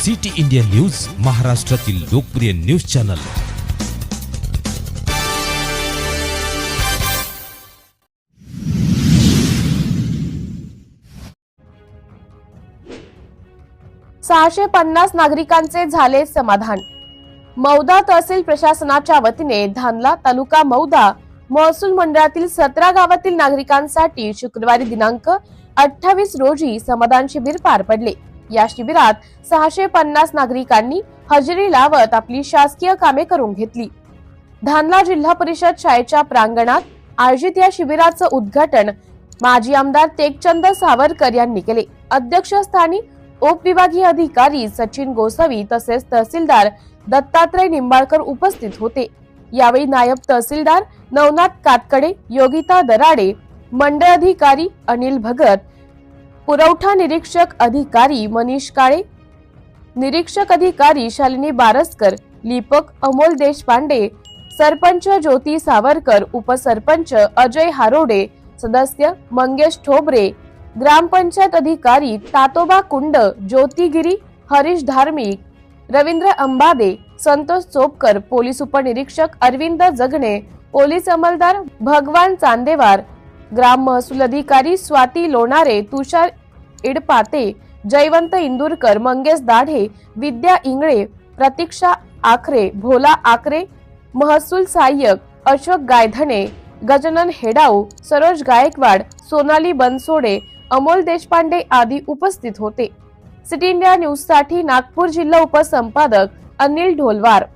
City India news, महाराष्ट्रातील लोकप्रिय news channel. सहाशे 50 नागरिकांचे झाले समाधान। मौदा तहसील प्रशासनाच्या वतीने धानला तालुका मौदा महसूल मंडळातील 17 गावातील नागरिकांसाठी शुक्रवारी दिनांक 28 रोजी समाधान शिबिर पार पडले। या शिबिरात 650 नागरिकांनी हजेरी लावत आपली शासकीय कामे करून घेतली। धानला जिल्हा परिषद शाळेच्या प्रांगणात आयोजित या शिबिराचं उद्घाटन माजी आमदार टेकचंद सावरकर यांनी केले। अध्यक्षस्थानी उपविभागीय अधिकारी सचिन गोसावी तसेच तहसीलदार दत्तात्रय निंबाळकर उपस्थित होते। यावेळी नायब तहसीलदार नवनाथ कातकडे, योगिता दराडे, मंडळ अधिकारी अनिल भगत, पुरवठा निरीक्षक अधिकारी मनीष काळे, निरीक्षक अधिकारी शालिनी बारसकर, लिपक अमोल देशपांडे, सरपंच ज्योती सावरकर, उपसरपंच अजय हारोडे, सदस्य मंगेश ठोबरे, ग्रामपंचायत अधिकारी तातोबा कुंड, ज्योतिगिरी, हरीश धार्मिक, रवींद्र अंबादे, संतोष चोपकर, पोलीस उपनिरीक्षक अरविंद जगणे, पोलीस अंमलदार भगवान चांदेवार, ग्राम महसूल अधिकारी स्वाती लोणारे, तुषार इडपाते, जयवंत इंदुरकर, मंगेश दाढे, विद्या इंगळे, प्रतीक्षा आखरे, भोला आखरे, महसूल सहाय्यक अशोक गायधने, गजानन हेडाऊ, सरोज गायकवाड, सोनाली बनसोडे, अमोल देशपांडे आदी उपस्थित होते। सिटी इंडिया न्यूज साठी नागपूर जिल्हा उपसंपादक अनिल ढोलवार।